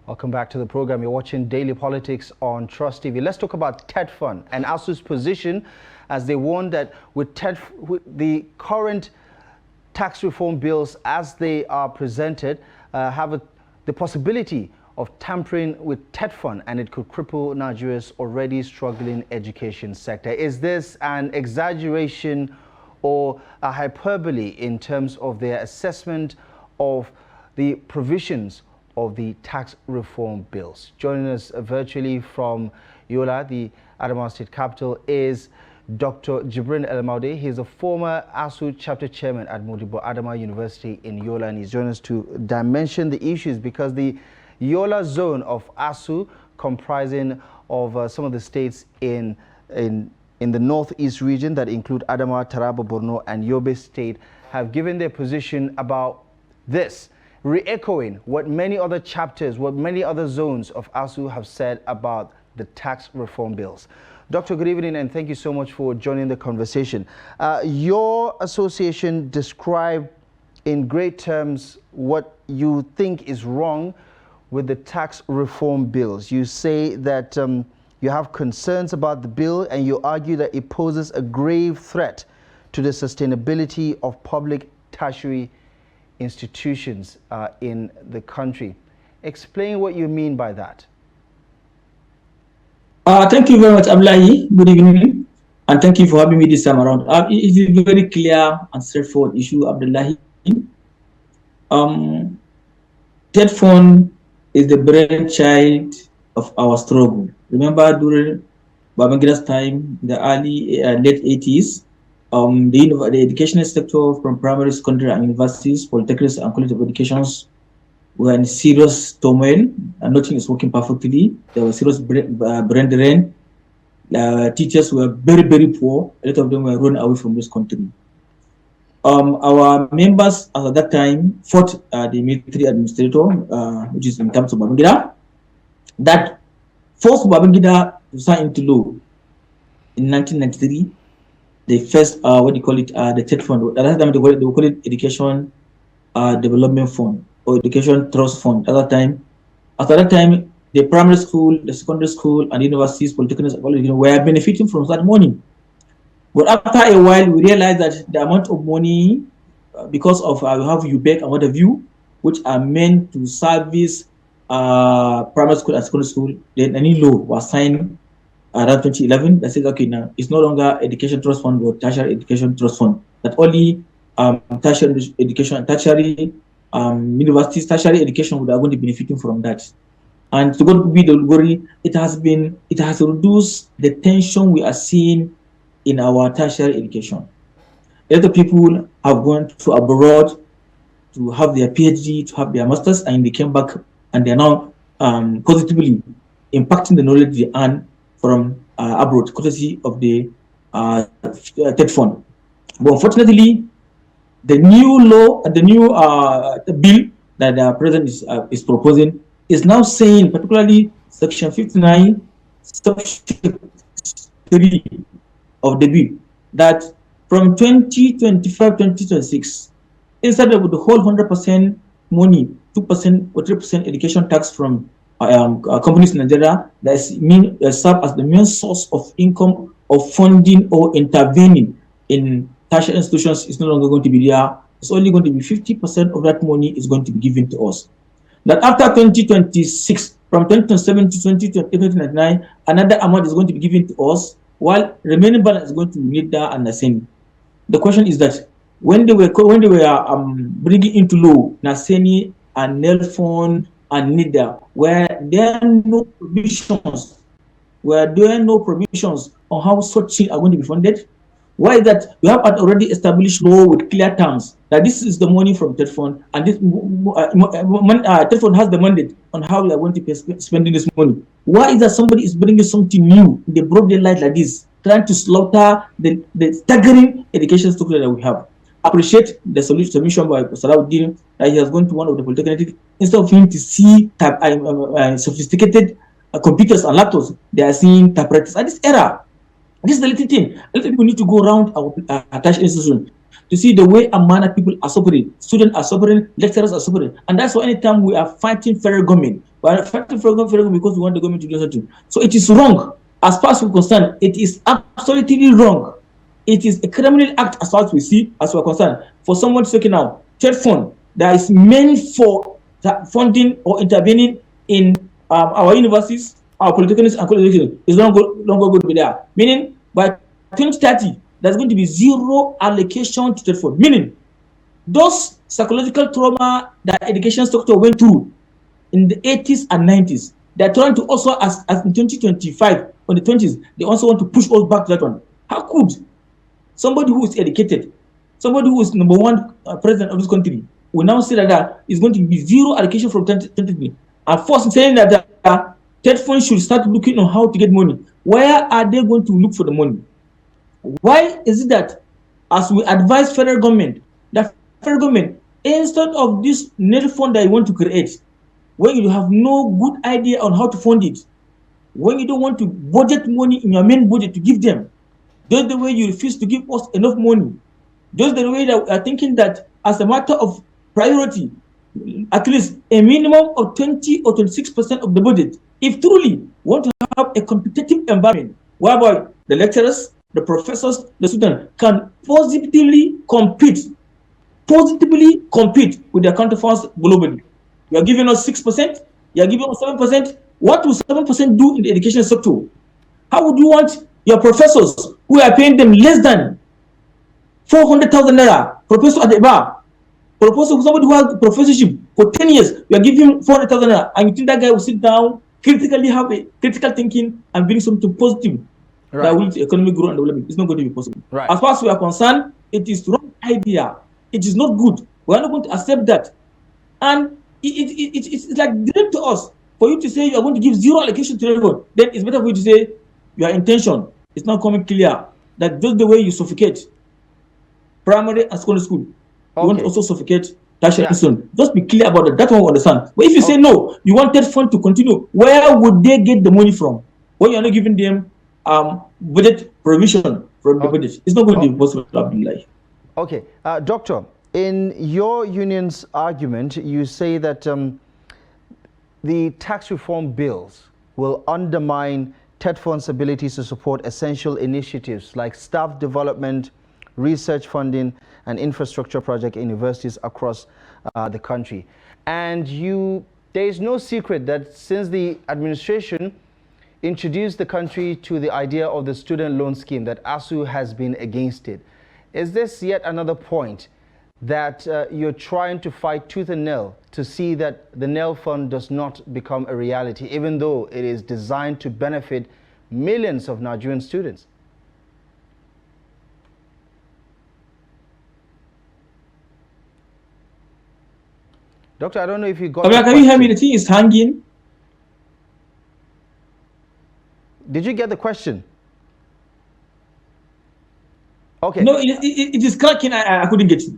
Welcome back to the program. You're watching Daily Politics on Trust TV. Let's talk about TETFUND and ASUU's position as they warn that with the current tax reform bills as they are presented have the possibility of tampering with TETFUND, and it could cripple Nigeria's already struggling education sector. Is this an exaggeration or a hyperbole in terms of their assessment of the provisions of the tax reform bills? Joining us virtually from Yola, the Adamawa State capital, is Dr. Jibril El-maude. He is a former ASUU chapter chairman at Modibo Adamawa University in Yola, and he's joined us to dimension the issues because the Yola zone of ASUU, comprising of some of the states in the northeast region that include Adamawa, Taraba, Borno, and Yobe State, have given their position about this, re-echoing what many other chapters, what many other zones of ASUU have said about the tax reform bills. Doctor, good evening, and thank you so much for joining the conversation. Your association described in great terms what you think is wrong with the tax reform bills. You say that you have concerns about the bill, and you argue that it poses a grave threat to the sustainability of public tertiary institutions in the country. Explain what you mean by that. Thank you very much, Abdullahi. Good evening, and thank you for having me this time around. It is a very clear and straightforward issue, Abdullahi. TETFUND is the brainchild of our struggle. Remember, during Babangida's time, in the late 80s, the educational sector from primary, secondary, and universities, polytechnics, and college of educations were in serious turmoil, and nothing is working perfectly. There was serious brain drain. Teachers were very, very poor. A lot of them were run away from this country. Our members at that time fought the military administrator, which is in terms of Babangida, that forced Babangida to sign into law. In 1993, they first, what do you call it, the TETFUND. At that time, they would call it Education Development Fund or Education Trust Fund. At that time, the primary school, the secondary school, and universities, polytechnics, were benefiting from that money. But after a while, we realized that the amount of money, because of we have UBEC and what have you, which are meant to service primary school and secondary school, then any law was signed around 2011 that says, okay, now it's no longer Education Trust Fund or Tertiary Education Trust Fund, that only tertiary education, tertiary universities, tertiary education would are going to be benefiting from that. And to go to be the glory, it has reduced the tension we are seeing in our tertiary education. A lot of people have gone to abroad to have their PhD, to have their masters, and they came back and they are now positively impacting the knowledge they earn from abroad, courtesy of the TETFUND. But unfortunately, the new law, the new bill that the president is proposing is now saying, particularly Section 59, Section 3 of the bill, that from 2025-2026, instead of the whole 100% money, 2% or 3% education tax from companies in Nigeria, that serve as the main source of income of funding or intervening in tertiary institutions is no longer going to be there. It's only going to be 50% of that money is going to be given to us. That after 2026, from 2027 to 2029, another amount is going to be given to us, while remaining balance is going to be NIDA and Naseni. The question is that when they were bringing into law Naseni and Nelfon and NIDA, were there no provisions on how such things are going to be funded? Why is that? We have an already established law with clear terms that this is the money from TETFUND, and this TETFUND has the mandate on how we are going to be spending this money. Why is that somebody is bringing something new in the broad daylight like this, trying to slaughter the staggering education structure that we have? Appreciate the submission by Salahuddin that he has gone to one of the polytechnics. Instead of him to see sophisticated computers and laptops, they are seeing typewriters. At this era, this is the little thing. A lot of people need to go around our attached institution to see the way and manner people are suffering, students are suffering, lecturers are suffering. And that's why anytime we are fighting federal government, we are fighting federal government because we want the government to do something. So it is wrong. As far as we're concerned, it is absolutely wrong. It is a criminal act as far as we see, as we're concerned. For someone to say now, TETFUND that is meant for funding or intervening in our universities, our polytechnics and colleges is no longer going to be there. Meaning, by 2030, there's going to be zero allocation to TETFUND. Meaning, those psychological trauma that education sector went through in the 80s and 90s, they're trying to also, as in 2025, on the 20s, they also want to push us back to that one. How could somebody who is educated, somebody who is number one president of this country, will now say that is going to be zero allocation from 2020? And first saying that TETFUND should start looking on how to get money. Where are they going to look for the money? Why is it that, as we advise federal government, that federal government, instead of this net fund that you want to create, when you have no good idea on how to fund it, when you don't want to budget money in your main budget to give them, just the way you refuse to give us enough money, just the way that we are thinking that as a matter of priority, at least a minimum of 20 or 26% of the budget, if truly want to have a competitive environment whereby the lecturers, the professors, the students can positively compete with their counterparts globally. You are giving us 6%, you are giving us 7%. What will 7% do in the education sector? How would you want your professors, who are paying them less than 400,000 naira, professor at the bar, professor, somebody who has professorship for 10 years, you are giving 400,000 naira, and you think that guy will sit down, critically have a critical thinking and bring something positive that will economic growth and development? It's not going to be possible. Right. As far as we are concerned, it is wrong idea. It is not good. We are not going to accept that. And it's like direct to us. For you to say you are going to give zero allocation to everyone, then it's better for you to say your intention is not coming clear. That just the way you suffocate primary and secondary school, you want to also suffocate tertiary institution. Just be clear about it. That one we understand. But if you say no, you want TETFUND to continue, where would they get the money from when you are not giving them budget provision from the budget? It's not going to be possible, Abdullahi. Okay, Doctor, in your union's argument, you say that the tax reform bills will undermine TETFUND's abilities to support essential initiatives like staff development, research funding, and infrastructure project in universities across the country. And there is no secret that since the administration introduced the country to the idea of the student loan scheme, that ASUU has been against it. Is this yet another point that you're trying to fight tooth and nail to see that the NEL fund does not become a reality, even though it is designed to benefit millions of Nigerian students? Doctor, I don't know if you got Can you hear me? The thing is hanging. Did you get the question? Okay. No, it is cracking. I couldn't get it.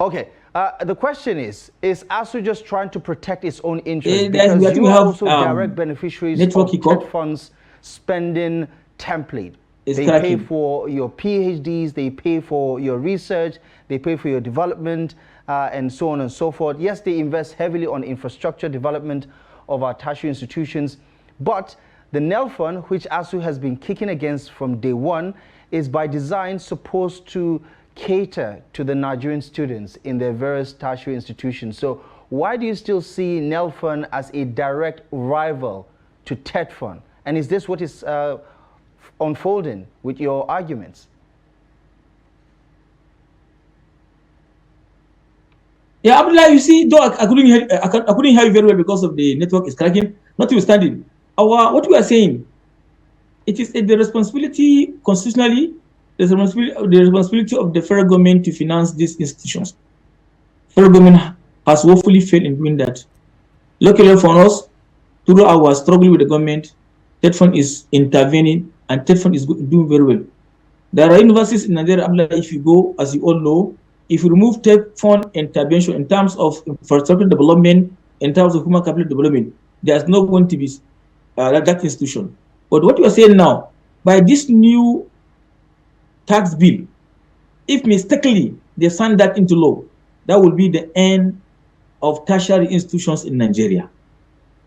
Okay. The question is ASUU just trying to protect its own interests? Because you are also direct beneficiaries of TETFUND's spending template. They pay for your PhDs, they pay for your research, they pay for your development, and so on and so forth. Yes, they invest heavily on infrastructure development of our tertiary institutions, but the NEL fund, which ASUU has been kicking against from day one, is by design supposed to cater to the Nigerian students in their various tertiary institutions. So why do you still see NEL fund as a direct rival to TETFUND? And is this what is unfolding with your arguments? Yeah, Abdullah, you see, though I couldn't hear you very well because of the network is cracking. Notwithstanding, what we are saying, it is the responsibility constitutionally, the responsibility of the federal government to finance these institutions. Federal government has woefully failed in doing that. Luckily for us, through our struggle with the government, TETFUND is intervening, and TETFUND is doing very well. There are universities in Nigeria, if you go, as you all know, if you remove TETFUND intervention in terms of infrastructure development, in terms of human capital development, there's not going to be that institution. But what you are saying now, by this new tax bill, if mistakenly they sign that into law, that will be the end of tertiary institutions in Nigeria.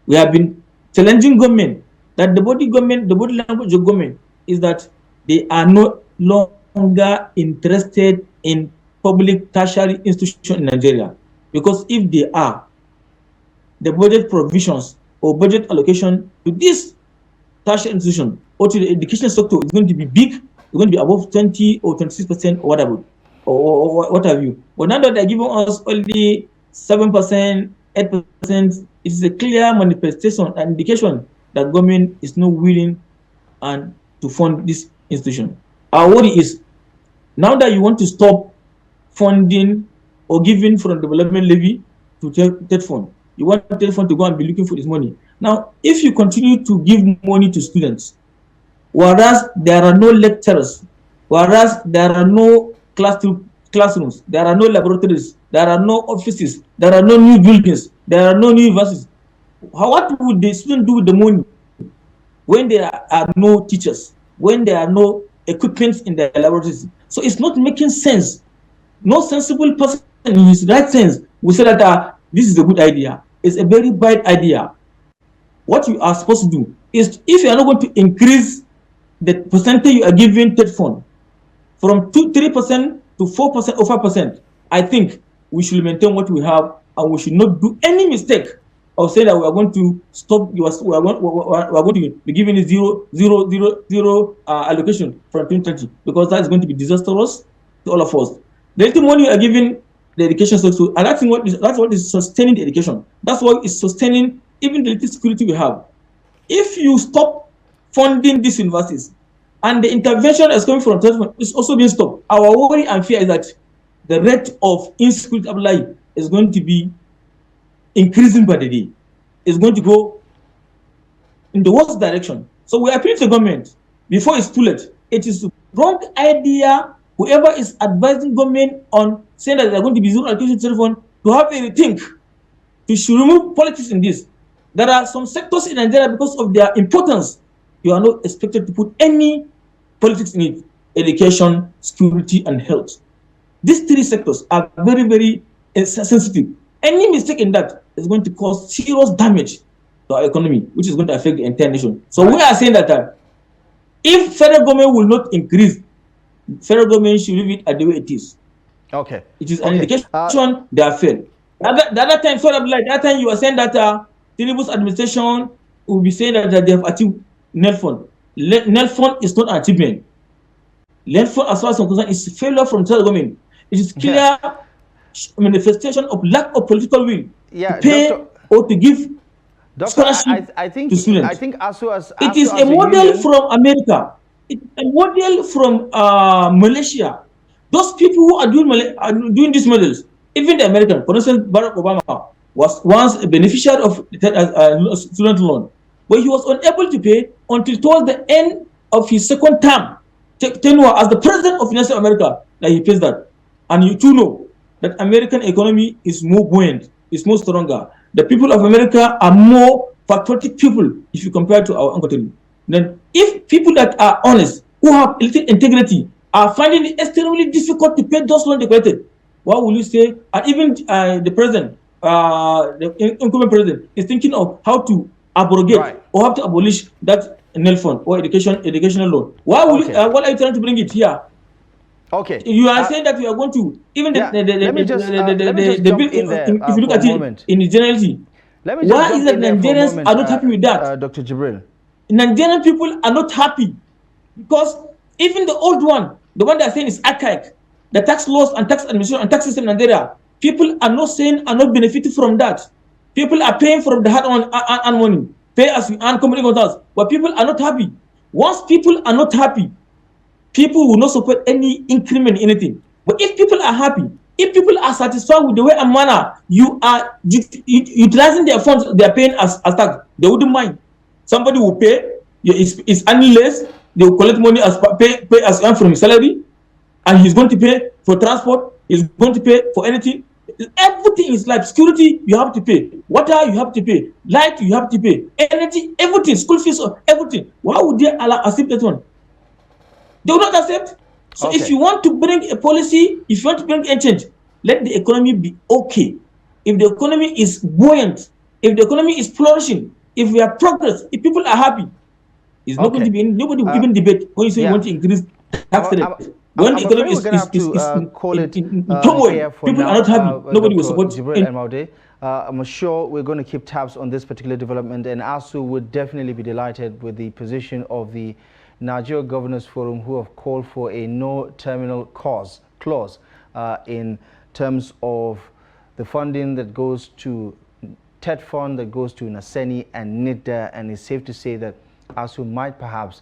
We have been challenging government that the body language of government is that they are no longer interested in public tertiary institutions in Nigeria. Because if they are, the budget provisions or budget allocation to this tertiary institution or to the education sector is going to be big. It's going to be above 20 or 26% or whatever, or what have you. But now that they're giving us only 7%, 8%, it's a clear manifestation and indication that government is not willing and to fund this institution. Our worry is, now that you want to stop funding or giving from development levy to TETFUND, you want TETFUND to go and be looking for this money. Now, if you continue to give money to students, whereas there are no lecturers, whereas there are no classrooms, there are no laboratories, there are no offices, there are no new buildings, there are no new universities, what would the student do with the money when there are no teachers, when there are no equipment in the laboratories? So it's not making sense. No sensible person in his right sense will say that this is a good idea. It's a very bad idea. What you are supposed to do is, if you are not going to increase the percentage you are giving TETFUND from 3% to 4% or 5%, I think we should maintain what we have, and we should not do any mistake of saying that we are going to stop. We are going to be giving a zero allocation from 2030, because that is going to be disastrous to all of us. The little money you are giving the education sector, and that's what is sustaining the education. That's what is sustaining even the little security we have. If you stop funding these universities, and the intervention that's coming from TETFUND is also being stopped, our worry and fear is that the rate of insecurity of life is going to be increasing by the day. It's going to go in the worst direction. So we appeal to the government before it's too late. It is a wrong idea. Whoever is advising government on saying that they're going to be zero allocation to TETFUND, to have a rethink, to should remove politics in this. There are some sectors in Nigeria, because of their importance, you are not expected to put any politics in it: education, security, and health. These three sectors are very, very sensitive. Any mistake in that is going to cause serious damage to our economy, which is going to affect the entire nation. So we are saying that if federal government will not increase, federal government should leave it at the way it is. Okay. It is an indication they are failed. The other time, sort of like that time, you were saying that Tinubu's administration will be saying that they have achieved NELFUND. NELFUND is not an achievement. NELFUND, as far as I'm concerned, is failure from the government. It is clear manifestation of lack of political will to pay or to give scholarship to students. I think ASUU it is a model from America. It's a model from Malaysia. Those people who are doing these models, even the American, for instance, Barack Obama was once a beneficiary of student loan, but he was unable to pay until towards the end of his second term tenure as the president of the United States of America that he pays that. And you too know that American economy is more buoyant, is more stronger. The people of America are more patriotic people if you compare to our own country. Then if people that are honest, who have a little integrity, are finding it extremely difficult to pay those loans they collected, what will you say? And even the president, the incumbent president, is thinking of how to abrogate or how to abolish that NELFUND or educational loan. Why will what are you trying to bring it here? Okay. You are saying that we are going to even let me just jump in there if you look at it in generality. Why is that Nigerians are not happy with that? Dr. Jibril. Nigerian people are not happy because even the old one, the one they are saying is archaic, the tax laws and tax administration and tax system in Nigeria, people are not saying are not benefiting from that. People are paying from the hard-earned money, pay as you earn, company contracts, but people are not happy. Once people are not happy, people will not support any increment in anything. But if people are happy, if people are satisfied with the way and manner you are utilizing their funds, they are paying as tax, they wouldn't mind. Somebody will pay, it's earning less, they will collect money as pay as earn from his salary, and he's going to pay for transport, he's going to pay for anything. Everything is like security, you have to pay. Water, you have to pay. Light, you have to pay. Energy, everything, school fees, everything. Why would they accept that one? They will not accept. So Okay. if you want to bring a policy, if you want to bring a change, let the economy be okay. If the economy is buoyant, if the economy is flourishing, if we have progress, if people are happy, it's not going to Okay. be nobody will even debate when you say you Yeah. want to increase tax rate. When the I'm afraid economy we're going to have to is call it in turmoil, here for people are now, not happy. Nobody will Dr. support Jibril El-maude. I'm sure we're going to keep tabs on this particular development, and ASUU would definitely be delighted with the position of the Nigeria Governors Forum, who have called for a no terminal clause in terms of the funding that goes to TETFUND, that goes to Naseni and NIDDA, and it's safe to say that ASUU might perhaps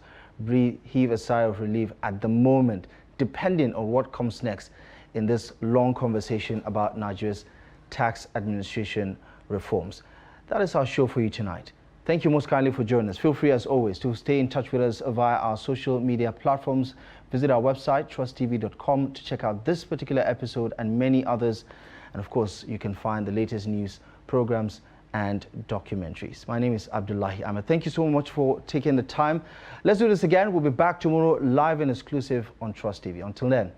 heave a sigh of relief at the moment, depending on what comes next in this long conversation about Nigeria's tax administration reforms. That is our show for you tonight. Thank you most kindly for joining us. Feel free, as always, to stay in touch with us via our social media platforms. Visit our website, trusttv.com, to check out this particular episode and many others. And of course, you can find the latest news, programs, and documentaries. My name is Abdullahi Ahmed. Thank you so much for taking the time. Let's do this again. We'll be back tomorrow live and exclusive on Trust TV. Until then,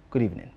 good evening.